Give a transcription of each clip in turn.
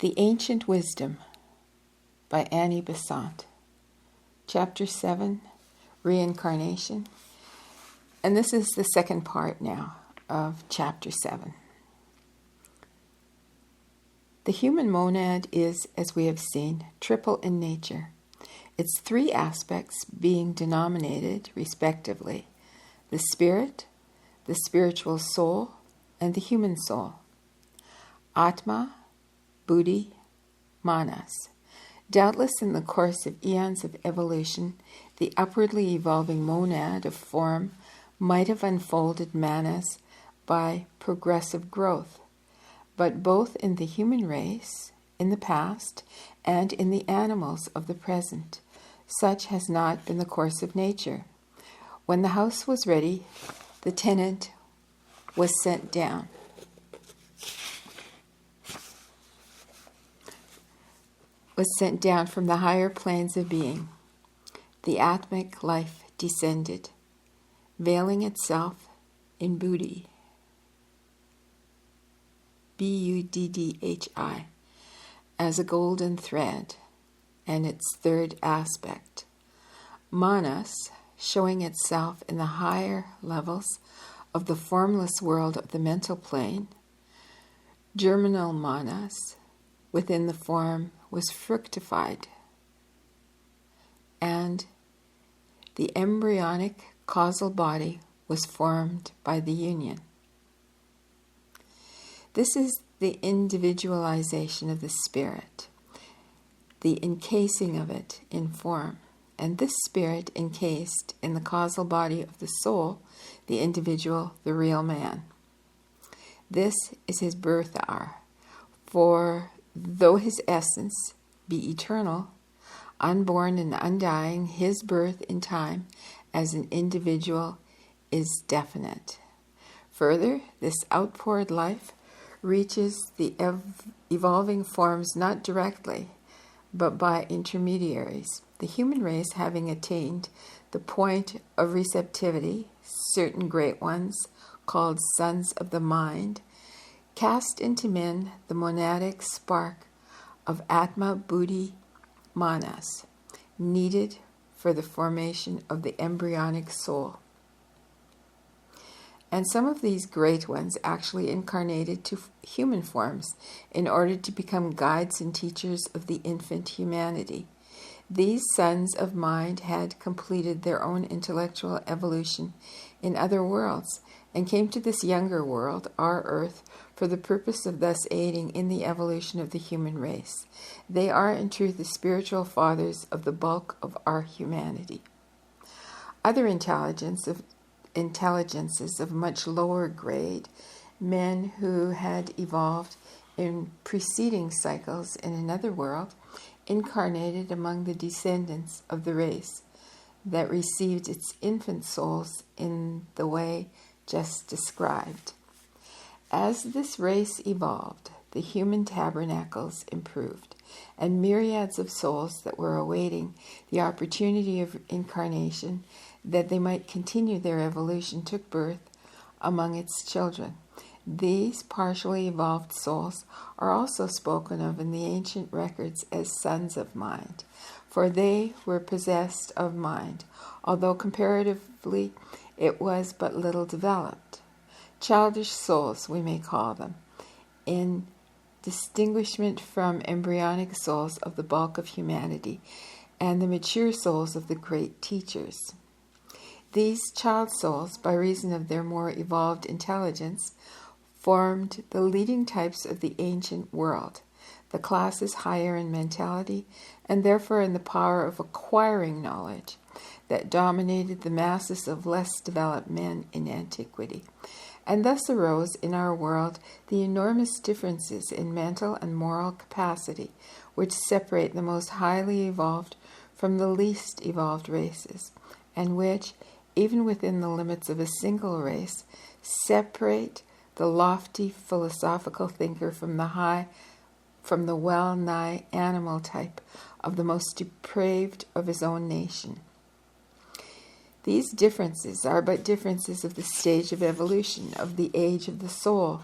The Ancient Wisdom by Annie Besant. Chapter 7, ReIncarnation. And this is the second part now of Chapter 7. The human monad is, as we have seen, triple in nature, its three aspects being denominated, respectively, the spirit, the spiritual soul, and the human soul. Atma, Buddhi, Manas. Doubtless in the course of eons of evolution, the upwardly evolving monad of form might have unfolded manas by progressive growth, but both in the human race, in the past, and in the animals of the present, such has not been the course of nature. When the house was ready, the tenant was sent down. From the higher planes of being. The Atmic life descended, veiling itself in Buddhi, Buddhi, as a golden thread, and its third aspect, Manas, showing itself in the higher levels of the formless world of the mental plane. Germinal Manas, within the form, was fructified, and the embryonic causal body was formed by the union. This is the individualization of the spirit, the encasing of it in form, and this spirit encased in the causal body of the soul, the individual, the real man. This is his birth hour, for though his essence be eternal, unborn and undying, his birth in time as an individual is definite. Further, this outpoured life reaches the evolving forms not directly, but by intermediaries. The human race, having attained the point of receptivity, certain great ones, called sons of the mind, cast into men the monadic spark of Atma, Buddhi, Manas, needed for the formation of the embryonic soul. And some of these great ones actually incarnated to human forms in order to become guides and teachers of the infant humanity. These sons of mind had completed their own intellectual evolution in other worlds and came to this younger world, our earth, for the purpose of thus aiding in the evolution of the human race. They are in truth the spiritual fathers of the bulk of our humanity. Other intelligences of much lower grade, men who had evolved in preceding cycles in another world, incarnated among the descendants of the race that received its infant souls in the way just described. As this race evolved, the human tabernacles improved, and myriads of souls that were awaiting the opportunity of incarnation that they might continue their evolution took birth among its children. These partially evolved souls are also spoken of in the ancient records as sons of mind, for they were possessed of mind, although comparatively it was but little developed. Childish souls, we may call them, in distinguishment from embryonic souls of the bulk of humanity and the mature souls of the great teachers. These child souls, by reason of their more evolved intelligence, formed the leading types of the ancient world, the classes higher in mentality and therefore in the power of acquiring knowledge that dominated the masses of less developed men in antiquity. And thus arose in our world the enormous differences in mental and moral capacity which separate the most highly evolved from the least evolved races, and which, even within the limits of a single race, separate the lofty philosophical thinker from the well-nigh animal type of the most depraved of his own nation. These differences are but differences of the stage of evolution, of the age of the soul,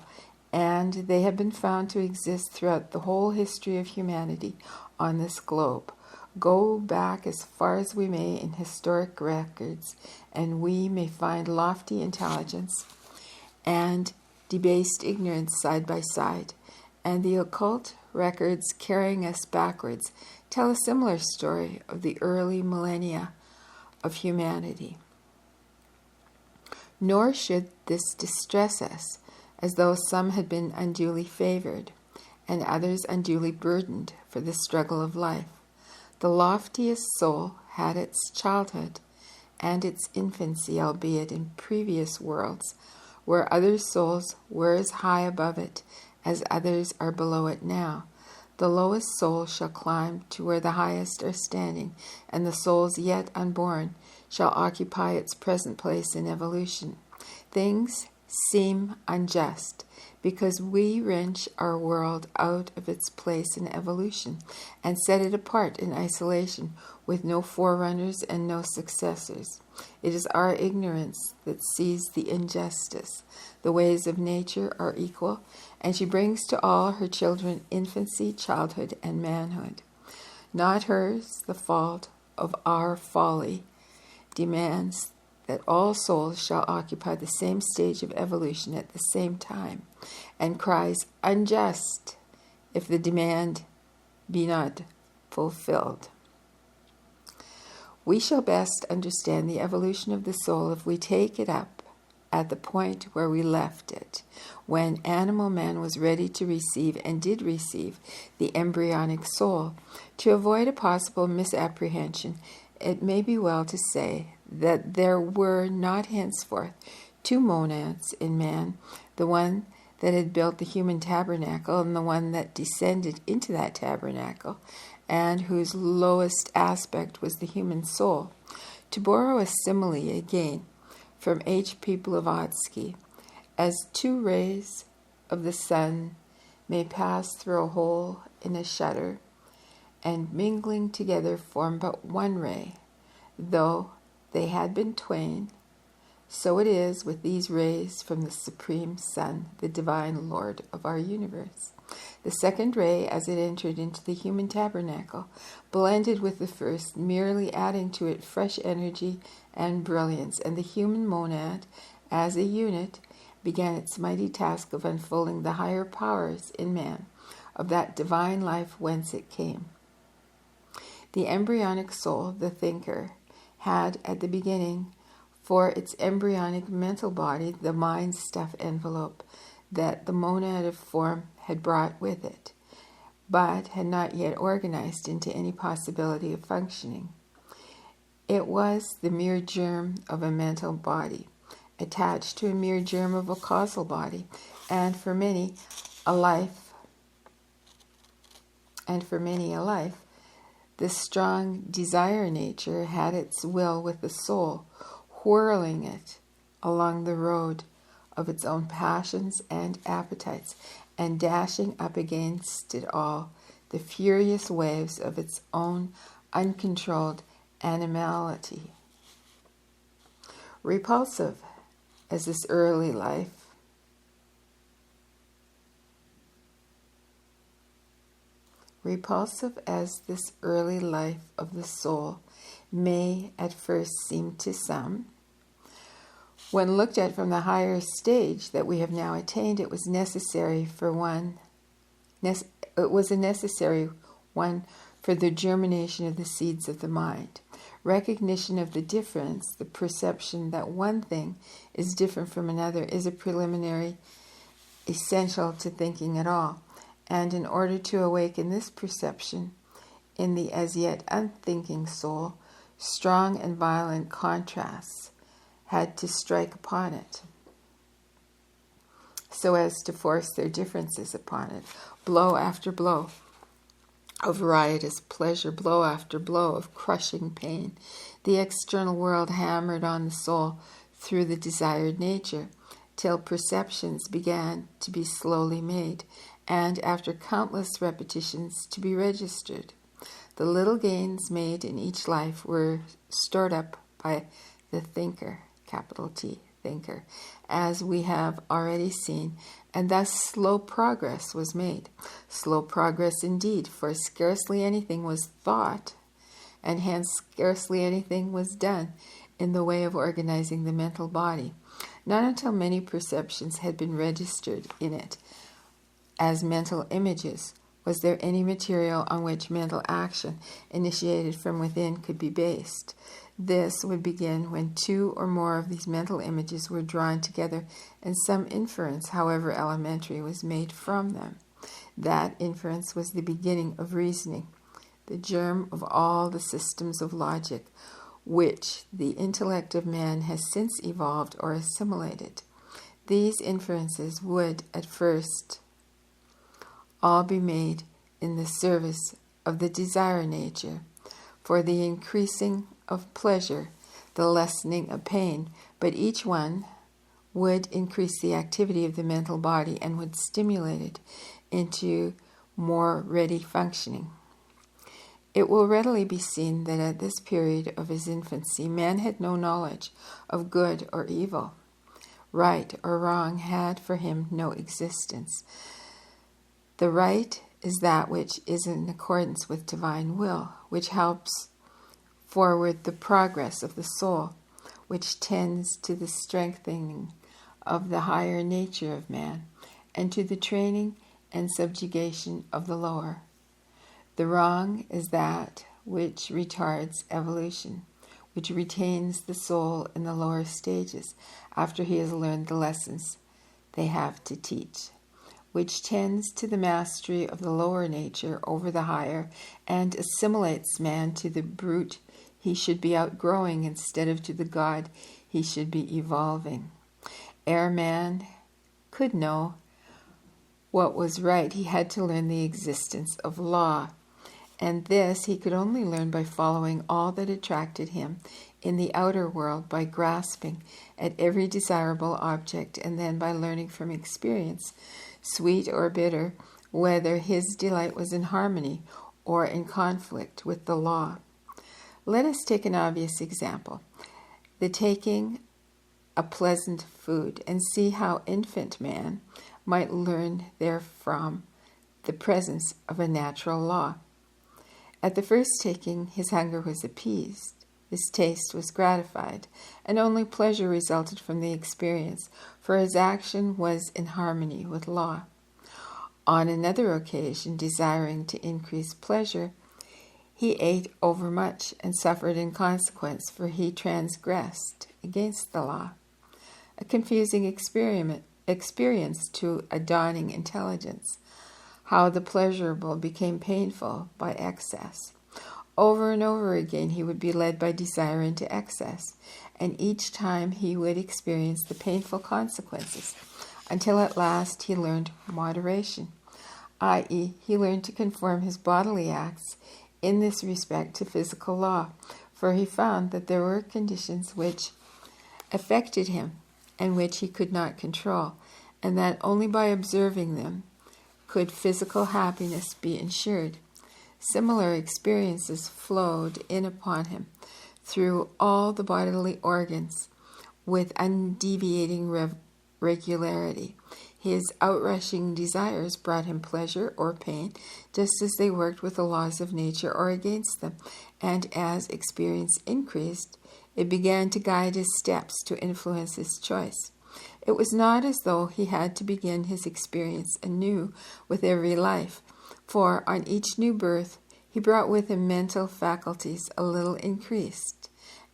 and they have been found to exist throughout the whole history of humanity on this globe. Go back as far as we may in historic records, and we may find lofty intelligence and debased ignorance side by side, and the occult records carrying us backwards tell a similar story of the early millennia of humanity. Nor should this distress us, as though some had been unduly favored, and others unduly burdened for the struggle of life. The loftiest soul had its childhood and its infancy, albeit in previous worlds, where other souls were as high above it as others are below it now. The lowest soul shall climb to where the highest are standing, and the souls yet unborn shall occupy its present place in evolution. Things seem unjust because we wrench our world out of its place in evolution and set it apart in isolation with no forerunners and no successors. It is our ignorance that sees the injustice. The ways of nature are equal, and she brings to all her children infancy, childhood, and manhood. Not hers the fault of our folly demands that all souls shall occupy the same stage of evolution at the same time, and cries unjust if the demand be not fulfilled. We shall best understand the evolution of the soul if we take it up at the point where we left it, when animal man was ready to receive and did receive the embryonic soul. To avoid a possible misapprehension, it may be well to say that there were not henceforth two monads in man, the one that had built the human tabernacle and the one that descended into that tabernacle, and whose lowest aspect was the human soul. To borrow a simile again from H.P. Blavatsky, as two rays of the sun may pass through a hole in a shutter, and mingling together form but one ray, though they had been twain, so it is with these rays from the Supreme Sun, the Divine Lord of our universe. The second ray, as it entered into the human tabernacle, blended with the first, merely adding to it fresh energy and brilliance, and the human monad, as a unit, began its mighty task of unfolding the higher powers in man, of that divine life whence it came. The embryonic soul, the thinker, had at the beginning for its embryonic mental body the mind stuff envelope that the monad of form had brought with it, but had not yet organized into any possibility of functioning. It was the mere germ of a mental body, attached to a mere germ of a causal body, and for many a life, the strong desire nature had its will with the soul, whirling it along the road of its own passions and appetites, and dashing up against it all the furious waves of its own uncontrolled animality. Repulsive as this early life of the soul may at first seem to some, when looked at from the higher stage that we have now attained, it was a necessary one for the germination of the seeds of the mind. Recognition of the difference, the perception that one thing is different from another, is a preliminary essential to thinking at all. And in order to awaken this perception in the as yet unthinking soul, strong and violent contrasts had to strike upon it, so as to force their differences upon it, blow after blow of riotous pleasure, blow after blow of crushing pain. The external world hammered on the soul through the desired nature, till perceptions began to be slowly made, and after countless repetitions to be registered. The little gains made in each life were stored up by the thinker, capital T, thinker, as we have already seen, and thus slow progress was made. Slow progress indeed, for scarcely anything was thought, and hence scarcely anything was done in the way of organizing the mental body. Not until many perceptions had been registered in it as mental images was there any material on which mental action initiated from within could be based. This would begin when two or more of these mental images were drawn together and some inference, however elementary, was made from them. That inference was the beginning of reasoning, the germ of all the systems of logic, which the intellect of man has since evolved or assimilated. These inferences would, at first, all be made in the service of the desire nature, for the increasing of pleasure, the lessening of pain, but each one would increase the activity of the mental body and would stimulate it into more ready functioning. It will readily be seen that at this period of his infancy, man had no knowledge of good or evil. Right or wrong had for him no existence. The right is that which is in accordance with divine will, which helps forward the progress of the soul, which tends to the strengthening of the higher nature of man, and to the training and subjugation of the lower. The wrong is that which retards evolution, which retains the soul in the lower stages after he has learned the lessons they have to teach, which tends to the mastery of the lower nature over the higher and assimilates man to the brute he should be outgrowing instead of to the God he should be evolving. Ere man could know what was right, he had to learn the existence of law, and this he could only learn by following all that attracted him in the outer world, by grasping at every desirable object, and then by learning from experience, sweet or bitter, whether his delight was in harmony or in conflict with the law. Let us take an obvious example, the taking a pleasant food, and see how infant man might learn therefrom the presence of a natural law. At the first taking, his hunger was appeased, his taste was gratified, and only pleasure resulted from the experience, for his action was in harmony with law. On another occasion, desiring to increase pleasure, he ate overmuch and suffered in consequence, for he transgressed against the law. A confusing experience to a dawning intelligence, how the pleasurable became painful by excess. Over and over again he would be led by desire into excess, and each time he would experience the painful consequences, until at last he learned moderation, i.e., he learned to conform his bodily acts in this respect to physical law, for he found that there were conditions which affected him and which he could not control, and that only by observing them could physical happiness be ensured. Similar experiences flowed in upon him through all the bodily organs with undeviating regularity. His outrushing desires brought him pleasure or pain, just as they worked with the laws of nature or against them, and as experience increased, it began to guide his steps, to influence his choice. It was not as though he had to begin his experience anew with every life, for on each new birth he brought with him mental faculties a little increased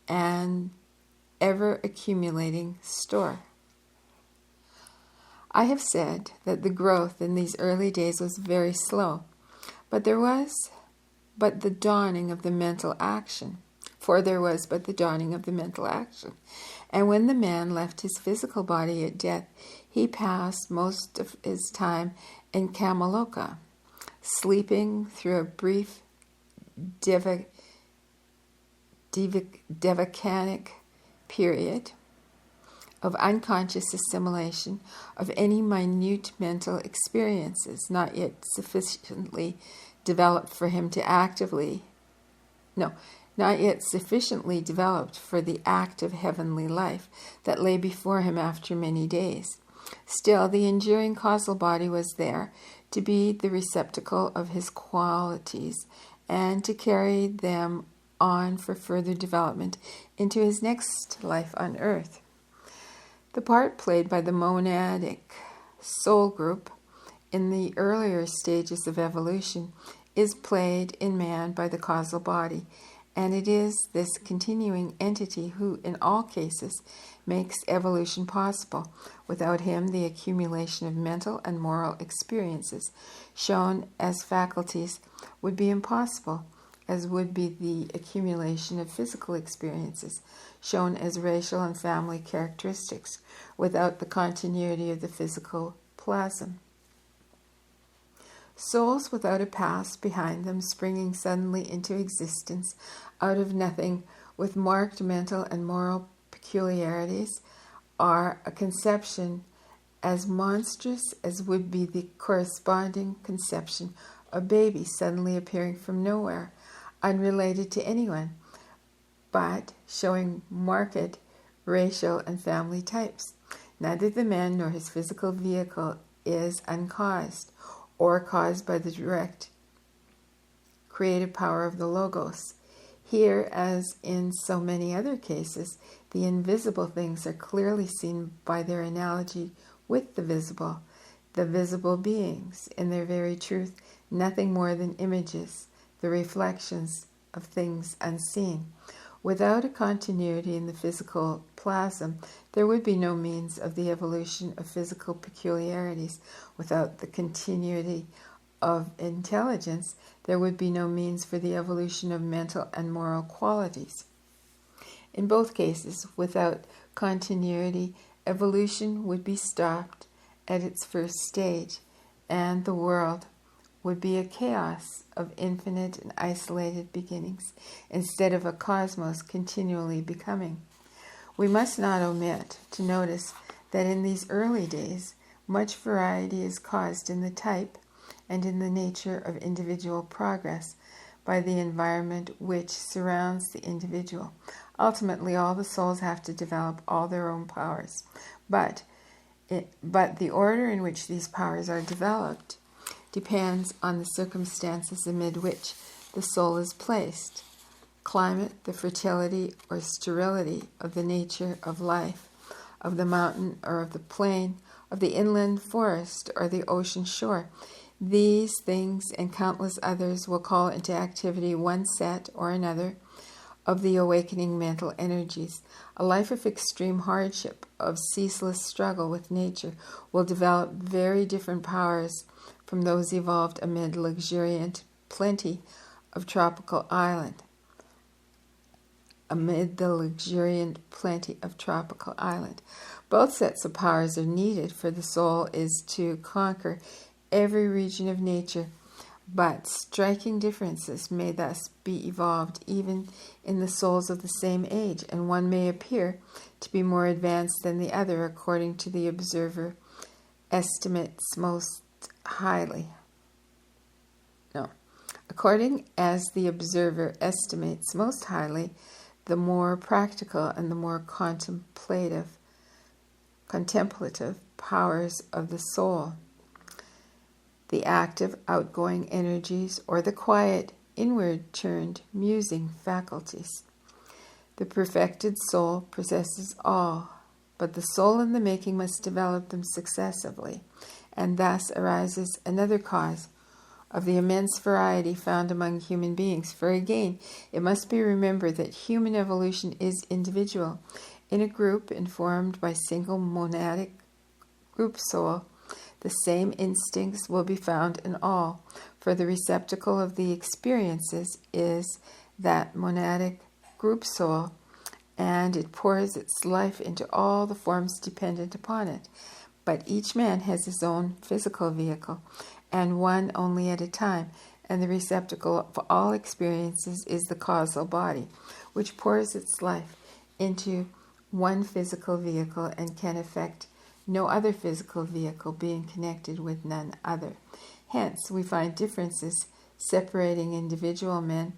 and ever accumulating store. I have said that the growth in these early days was very slow, but there was but the dawning of the mental action. And when the man left his physical body at death, he passed most of his time in Kamaloka, sleeping through a brief devacanic period of unconscious assimilation of any minute mental experiences not yet sufficiently developed for him to not yet sufficiently developed for the active heavenly life that lay before him after many days. Still, the enduring causal body was there to be the receptacle of his qualities and to carry them on for further development into his next life on earth. The part played by the monadic soul group in the earlier stages of evolution is played in man by the causal body, and it is this continuing entity who, in all cases, makes evolution possible. Without him, the accumulation of mental and moral experiences shown as faculties would be impossible, as would be the accumulation of physical experiences shown as racial and family characteristics without the continuity of the physical plasm. Souls without a past behind them, springing suddenly into existence out of nothing with marked mental and moral peculiarities, are a conception as monstrous as would be the corresponding conception of a baby suddenly appearing from nowhere, unrelated to anyone, but showing marked racial and family types. Neither the man nor his physical vehicle is uncaused, or caused by the direct creative power of the Logos. Here, as in so many other cases, the invisible things are clearly seen by their analogy with the visible beings, in their very truth, nothing more than images, the reflections of things unseen. Without a continuity in the physical plasm, there would be no means of the evolution of physical peculiarities. Without the continuity of intelligence, there would be no means for the evolution of mental and moral qualities. In both cases, without continuity, evolution would be stopped at its first stage, and the world would be a chaos of infinite and isolated beginnings, instead of a cosmos continually becoming. We must not omit to notice that in these early days, much variety is caused in the type and in the nature of individual progress by the environment which surrounds the individual. Ultimately, all the souls have to develop all their own powers, but the order in which these powers are developed depends on the circumstances amid which the soul is placed. Climate, the fertility or sterility of the nature of life, of the mountain or of the plain, of the inland forest or the ocean shore. These things and countless others will call into activity one set or another of the awakening mental energies. A life of extreme hardship, of ceaseless struggle with nature, will develop very different powers from those evolved amid luxuriant plenty of tropical island. Both sets of powers are needed, for the soul is to conquer every region of nature, but striking differences may thus be evolved even in the souls of the same age, and one may appear to be more advanced than the other according to the observer estimates most highly. According as the observer estimates most highly the more practical and the more contemplative powers of the soul, the active, outgoing energies, or the quiet, inward-turned, musing faculties. The perfected soul possesses all, but the soul in the making must develop them successively, and thus arises another cause of the immense variety found among human beings. For again, it must be remembered that human evolution is individual. In a group informed by single monadic group soul, the same instincts will be found in all, for the receptacle of the experiences is that monadic group soul, and it pours its life into all the forms dependent upon it. But each man has his own physical vehicle, and one only at a time, and the receptacle of all experiences is the causal body, which pours its life into one physical vehicle and can affect no other physical vehicle, being connected with none other. Hence, we find differences separating individual men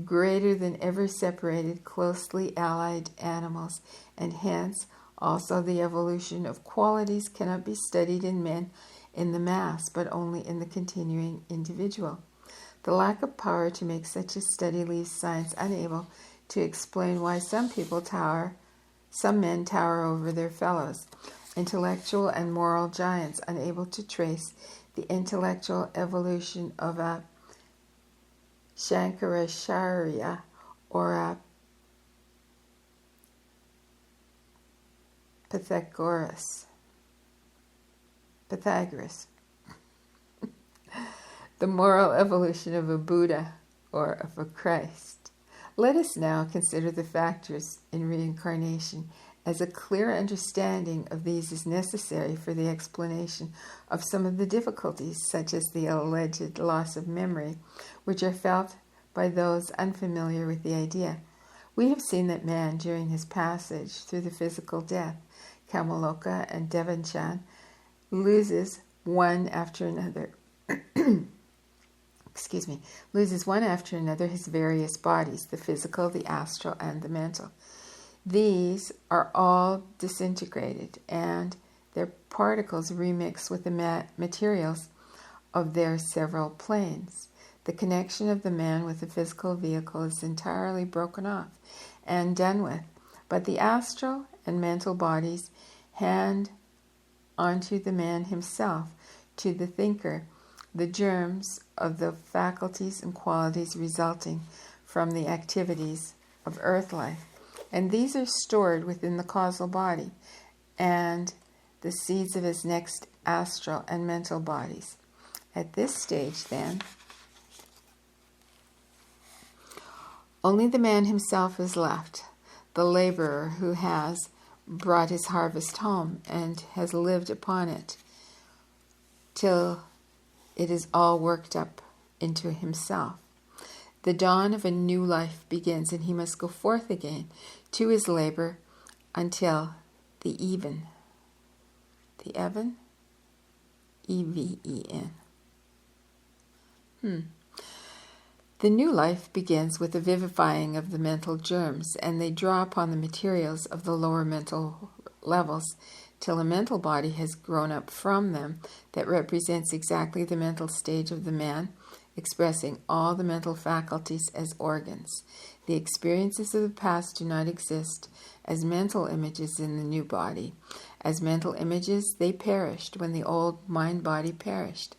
greater than ever separated, closely allied animals, and hence also the evolution of qualities cannot be studied in men in the mass, but only in the continuing individual. The lack of power to make such a study leaves science unable to explain why some men tower over their fellows, intellectual and moral giants, unable to trace the intellectual evolution of a Shankaracharya or a Pythagoras. The moral evolution of a Buddha or of a Christ. Let us now consider the factors in reincarnation, as a clear understanding of these is necessary for the explanation of some of the difficulties, such as the alleged loss of memory, which are felt by those unfamiliar with the idea. We have seen that man, during his passage through the physical death, Kamaloka and Devanchan, loses one after another his various bodies, the physical, the astral, and the mental. These are all disintegrated, and their particles remix with the materials of their several planes. The connection of the man with the physical vehicle is entirely broken off and done with, but the astral and mental bodies hand onto the man himself, to the thinker, the germs of the faculties and qualities resulting from the activities of earth life. And these are stored within the causal body and the seeds of his next astral and mental bodies. At this stage, then, only the man himself is left, the laborer who has brought his harvest home and has lived upon it till it is all worked up into himself. The dawn of a new life begins, and he must go forth again to his labor until the even. The even? E-V-E-N. The new life begins with the vivifying of the mental germs, and they draw upon the materials of the lower mental levels till a mental body has grown up from them that represents exactly the mental stage of the man, expressing all the mental faculties as organs. The experiences of the past do not exist as mental images in the new body. As mental images, they perished when the old mind-body perished,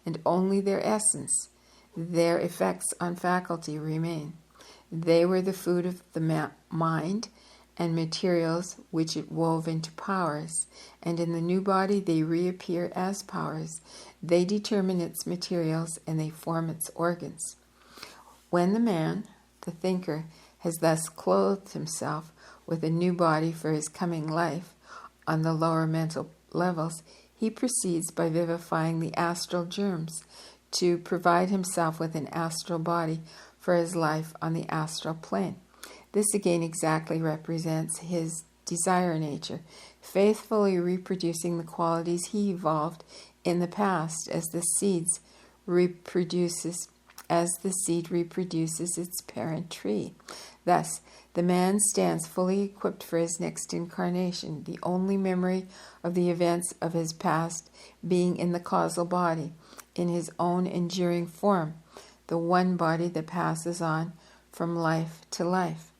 and only their essence, their effects on faculty remain. They were the food of the mind and materials which it wove into powers, and in the new body they reappear as powers. They determine its materials and they form its organs. When the man, the thinker, has thus clothed himself with a new body for his coming life on the lower mental levels, he proceeds by vivifying the astral germs to provide himself with an astral body for his life on the astral plane. This again exactly represents his desire nature, faithfully reproducing the qualities he evolved in the past as the seed reproduces its parent tree. Thus, the man stands fully equipped for his next incarnation, the only memory of the events of his past being in the causal body, in his own enduring form, the one body that passes on from life to life.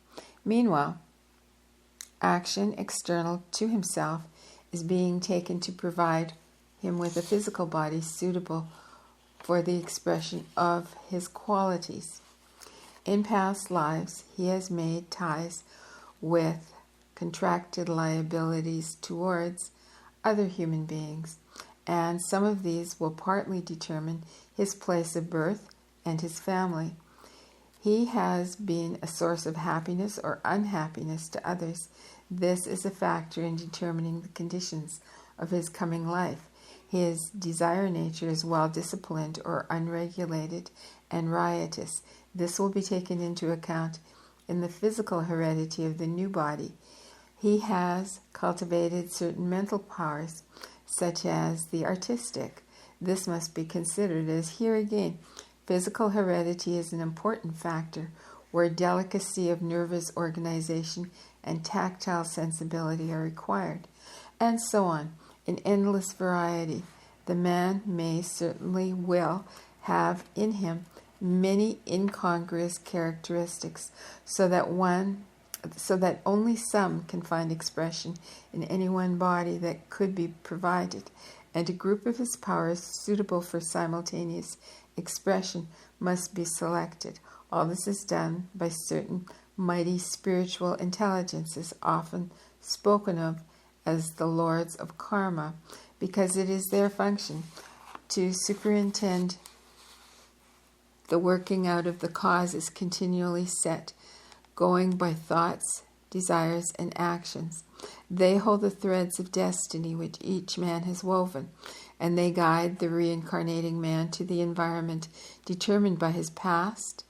Meanwhile, action external to himself is being taken to provide him with a physical body suitable for the expression of his qualities. In past lives, he has made ties with contracted liabilities towards other human beings, and some of these will partly determine his place of birth and his family. He has been a source of happiness or unhappiness to others. This is a factor in determining the conditions of his coming life. His desire nature is well disciplined or unregulated and riotous. This will be taken into account in the physical heredity of the new body. He has cultivated certain mental powers, such as the artistic. This must be considered, as here again, physical heredity is an important factor where delicacy of nervous organization and tactile sensibility are required, and so on, in endless variety. The man may certainly will have in him many incongruous characteristics, so that only some can find expression in any one body that could be provided, and a group of his powers suitable for simultaneous expression must be selected. All this is done by certain mighty spiritual intelligences, often spoken of as the lords of karma, because it is their function to superintend the working out of the causes continually set going by thoughts, desires, and actions. They hold the threads of destiny which each man has woven, and they guide the reincarnating man to the environment determined by his past,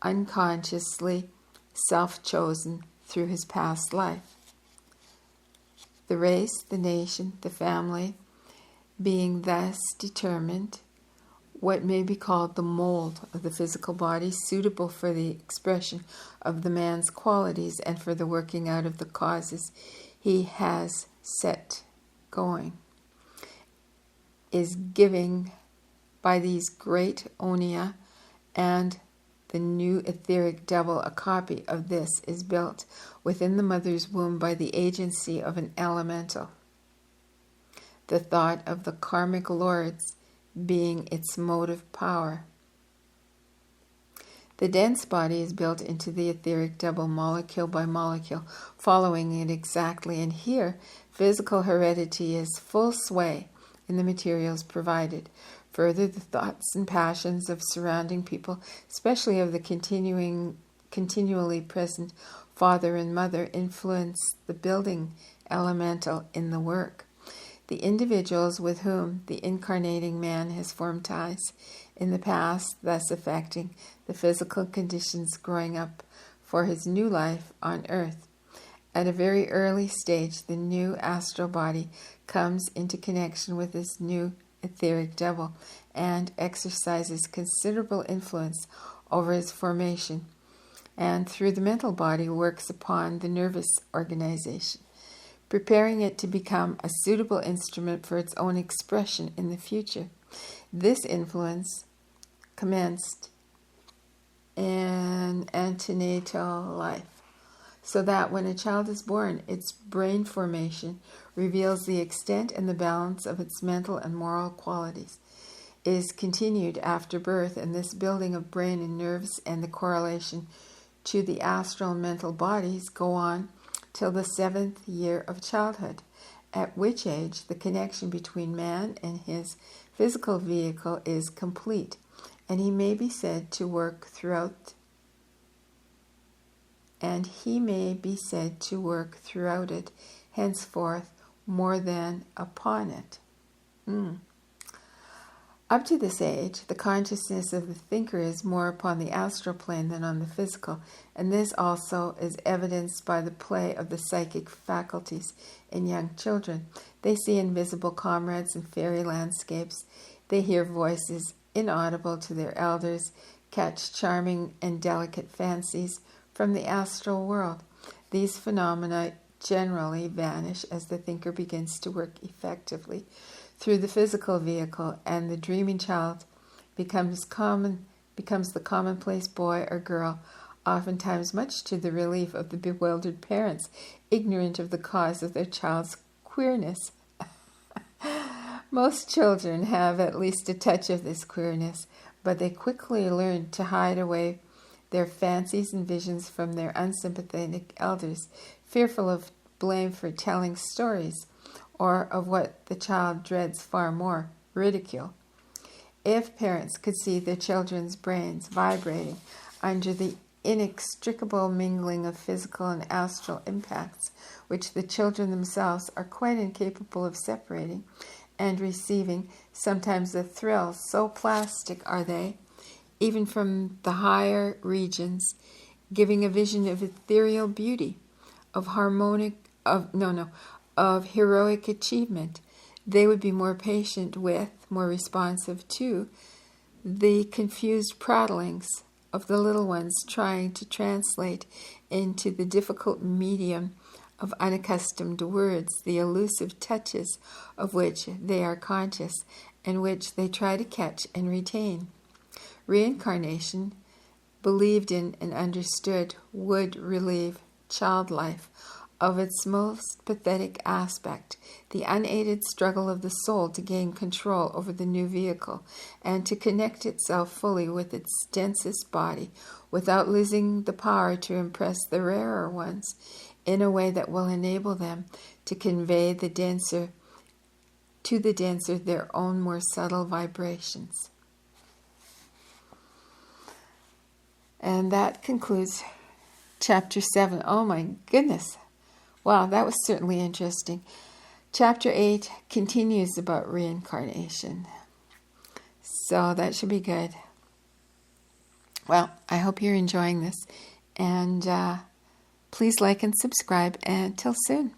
unconsciously self-chosen through his past life. The race, the nation, the family, being thus determined, what may be called the mold of the physical body, suitable for the expression of the man's qualities and for the working out of the causes he has set going, is giving by these great onia, and the new etheric devil, a copy of this, is built within the mother's womb by the agency of an elemental, the thought of the karmic lords being its motive power. The dense body is built into the etheric double molecule by molecule, following it exactly, and here physical heredity is full sway in the materials provided. Further, the thoughts and passions of surrounding people, especially of the continually present father and mother, influence the building elemental in the work. The individuals with whom the incarnating man has formed ties in the past, thus affecting the physical conditions growing up for his new life on earth. At a very early stage, the new astral body comes into connection with this new etheric double and exercises considerable influence over its formation, and through the mental body works upon the nervous organization, preparing it to become a suitable instrument for its own expression in the future. This influence commenced in antenatal life, so that when a child is born, its brain formation reveals the extent and the balance of its mental and moral qualities. It is continued after birth, and this building of brain and nerves and the correlation to the astral and mental bodies go on till the 7th year of childhood, at which age the connection between man and his physical vehicle is complete, and he may be said to work throughout it henceforth more than upon it. Up to this age, the consciousness of the thinker is more upon the astral plane than on the physical, and this also is evidenced by the play of the psychic faculties in young children. They see invisible comrades in fairy landscapes. They hear voices inaudible to their elders, catch charming and delicate fancies from the astral world. These phenomena generally vanish as the thinker begins to work effectively through the physical vehicle, and the dreaming child becomes the commonplace boy or girl, oftentimes much to the relief of the bewildered parents, ignorant of the cause of their child's queerness. Most children have at least a touch of this queerness, but they quickly learn to hide away their fancies and visions from their unsympathetic elders, fearful of blame for telling stories, or of what the child dreads far more, ridicule. If parents could see their children's brains vibrating under the inextricable mingling of physical and astral impacts, which the children themselves are quite incapable of separating and receiving, sometimes the thrills, so plastic are they, even from the higher regions, giving a vision of ethereal beauty, of heroic achievement, they would be more patient with, more responsive to, the confused prattlings of the little ones trying to translate into the difficult medium of unaccustomed words the elusive touches of which they are conscious and which they try to catch and retain. Reincarnation, believed in and understood, would relieve child life of its most pathetic aspect, the unaided struggle of the soul to gain control over the new vehicle and to connect itself fully with its densest body without losing the power to impress the rarer ones in a way that will enable them to convey to the denser their own more subtle vibrations. And that concludes Chapter 7. Oh my goodness. Wow, that was certainly interesting. Chapter 8 continues about reincarnation. So that should be good. Well, I hope you're enjoying this. And please like and subscribe. And till soon.